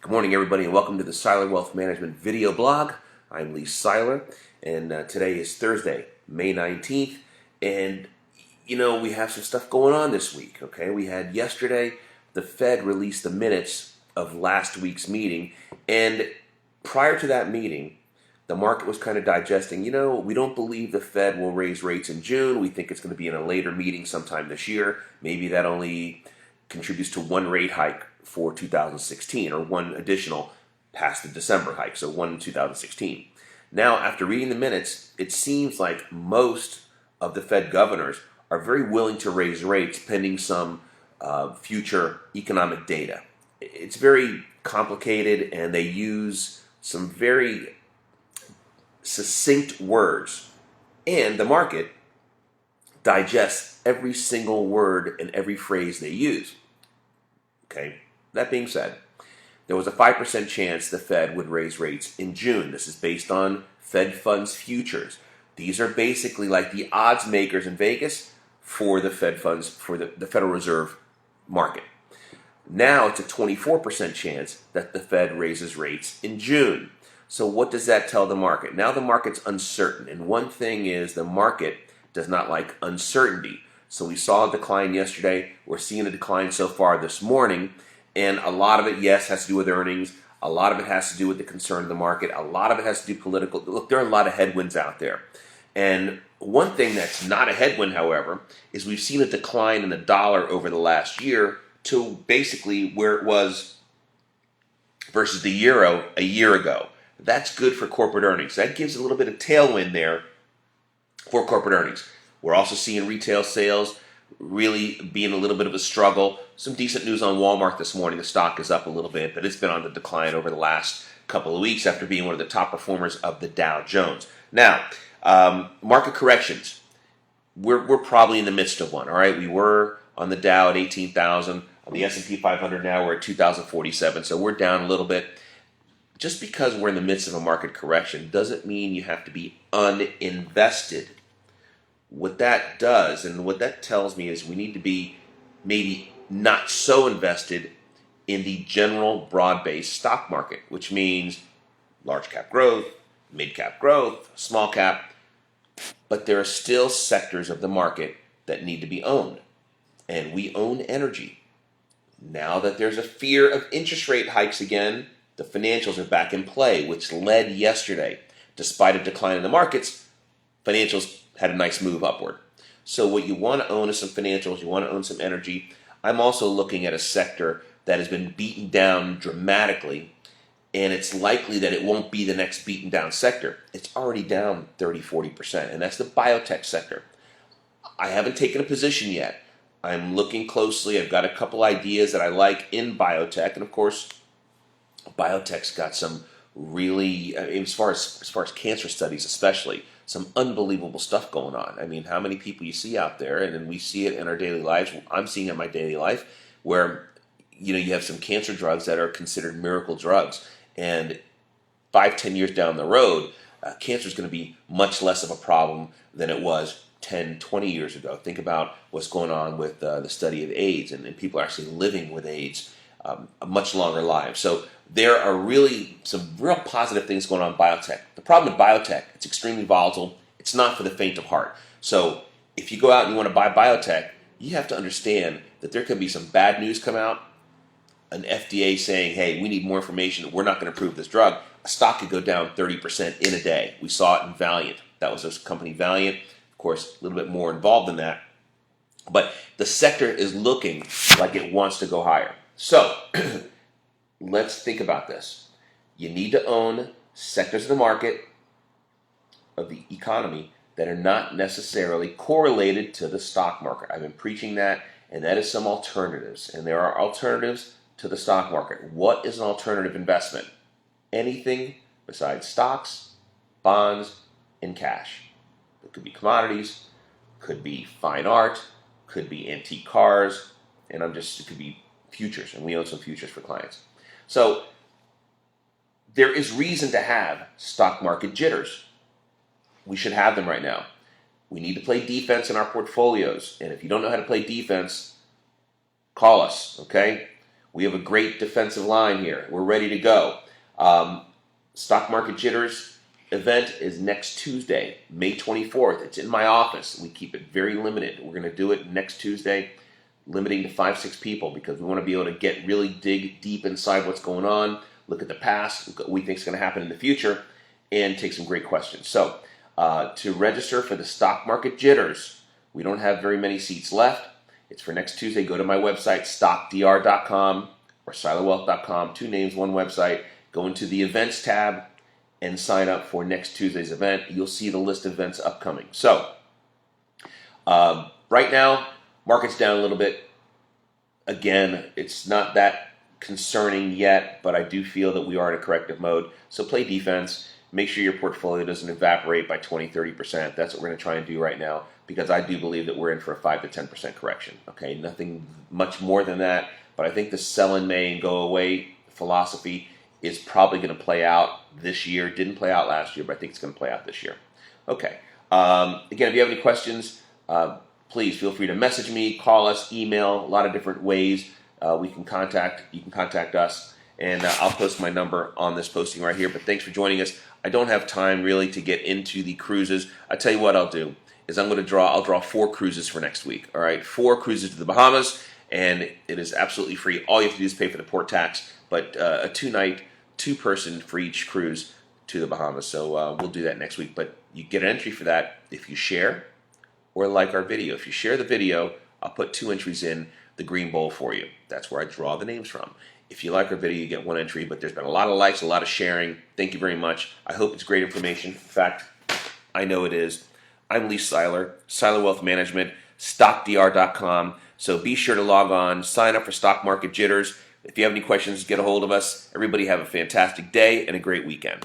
Good morning, everybody, and welcome to the Seiler Wealth Management video blog. I'm Lee Seiler, and today is Thursday, May 19th, and we have some stuff going on this week, okay? We had yesterday, the Fed released the minutes of last week's meeting, and prior to that meeting, the market was kind of digesting, we don't believe the Fed will raise rates in June. We think it's going to be in a later meeting sometime this year. Maybe that only contributes to one rate hike for 2016, or one additional past the December hike, so one in 2016. Now, after reading the minutes, it seems like most of the Fed governors are very willing to raise rates pending some future economic data. It's very complicated, and they use some very succinct words, and the market digests every single word and every phrase they use. Okay, that being said, there was a 5% chance the Fed would raise rates in June. This is based on Fed funds futures. These are basically like the odds makers in Vegas for the Fed funds, for the Federal Reserve market. Now it's a 24% chance that the Fed raises rates in June. So what does that tell the market? Now the market's uncertain, and one thing is the market does not like uncertainty. So we saw a decline yesterday. We're seeing a decline so far this morning, and a lot of it, yes, has to do with earnings. A lot of it has to do with the concern of the market. A lot of it has to do political. Look, there are a lot of headwinds out there. And one thing that's not a headwind, however, is we've seen a decline in the dollar over the last year to basically where it was versus the euro a year ago. That's good for corporate earnings. That gives a little bit of tailwind there for corporate earnings. We're also seeing retail sales really being a little bit of a struggle. Some decent news on Walmart this morning. The stock is up a little bit, but it's been on the decline over the last couple of weeks after being one of the top performers of the Dow Jones. Now, market corrections. We're probably in the midst of one, all right? We were on the Dow at 18,000. On the S&P 500 now, we're at 2,047, so we're down a little bit. Just because we're in the midst of a market correction doesn't mean you have to be uninvested. What that does, and what that tells me, is we need to be maybe not so invested in the general broad-based stock market, which means large cap growth, mid cap growth, small cap. But there are still sectors of the market that need to be owned. And we own energy. Now that there's a fear of interest rate hikes again, the financials are back in play, which led yesterday. Despite a decline in the markets, financials had a nice move upward. So what you want to own is some financials, you want to own some energy. I'm also looking at a sector that has been beaten down dramatically, and it's likely that it won't be the next beaten down sector. It's already down 30-40%, and that's the biotech sector. I haven't taken a position yet. I'm looking closely. I've got a couple ideas that I like in biotech, and of course, biotech's got some really, as far as cancer studies especially, some unbelievable stuff going on. I mean, how many people you see out there, and then we see it in our daily lives. I'm seeing it in my daily life, where you have some cancer drugs that are considered miracle drugs, and 5-10 years down the road, cancer is going to be much less of a problem than it was 10-20 years ago. Think about what's going on with the study of AIDS, and people are actually living with AIDS a much longer lives. So there are really some real positive things going on in biotech. The problem with biotech, it's extremely volatile. It's not for the faint of heart. So if you go out and you want to buy biotech, you have to understand that there could be some bad news come out, an FDA saying, hey, we need more information, we're not going to approve this drug. A stock could go down 30% in a day. We saw it in Valiant. That was this company Valiant. Of course, a little bit more involved than that. But the sector is looking like it wants to go higher. So let's think about this. You need to own sectors of the market, of the economy, that are not necessarily correlated to the stock market. I've been preaching that, and that is some alternatives. And there are alternatives to the stock market. What is an alternative investment? Anything besides stocks, bonds, and cash. It could be commodities, could be fine art, could be antique cars, and it could be futures, and we own some futures for clients. So there is reason to have stock market jitters. We should have them right now. We need to play defense in our portfolios, and if you don't know how to play defense, call us, okay? We have a great defensive line here. We're ready to go. Stock Market Jitters event is next Tuesday, May 24th. It's in my office. We keep it very limited. We're going to do it next Tuesday, limiting to 5-6 people, because we want to be able to really dig deep inside what's going on, look at the past, look at what we think is going to happen in the future, and take some great questions. So to register for the Stock Market Jitters, we don't have very many seats left. It's for next Tuesday. Go to my website, stockdr.com or silowealth.com. 2 names, 1 website. Go into the events tab and sign up for next Tuesday's event. You'll see the list of events upcoming. So right now, market's down a little bit. Again, it's not that concerning yet, but I do feel that we are in a corrective mode. So play defense. Make sure your portfolio doesn't evaporate by 20-30%. That's what we're going to try and do right now, because I do believe that we're in for a 5-10% correction. Okay, nothing much more than that, but I think the sell in May and go away philosophy is probably going to play out this year. Didn't play out last year, but I think it's going to play out this year. Okay. Again, if you have any questions, please feel free to message me, call us, email, a lot of different ways you can contact us, and I'll post my number on this posting right here. But thanks for joining us. I don't have time really to get into the cruises. I tell you what I'll do is I'll draw 4 cruises for next week. All right, 4 cruises to the Bahamas, and it is absolutely free. All you have to do is pay for the port tax, but a 2-night, 2-person for each cruise to the Bahamas. So we'll do that next week. But you get an entry for that if you share or like our video. If you share the video, I'll put 2 entries in the green bowl for you. That's where I draw the names from. If you like our video, you get 1 entry, but there's been a lot of likes, a lot of sharing. Thank you very much. I hope it's great information. In fact, I know it is. I'm Lee Seiler, Seiler Wealth Management, StockDR.com. So be sure to log on, sign up for Stock Market Jitters. If you have any questions, get a hold of us. Everybody have a fantastic day and a great weekend.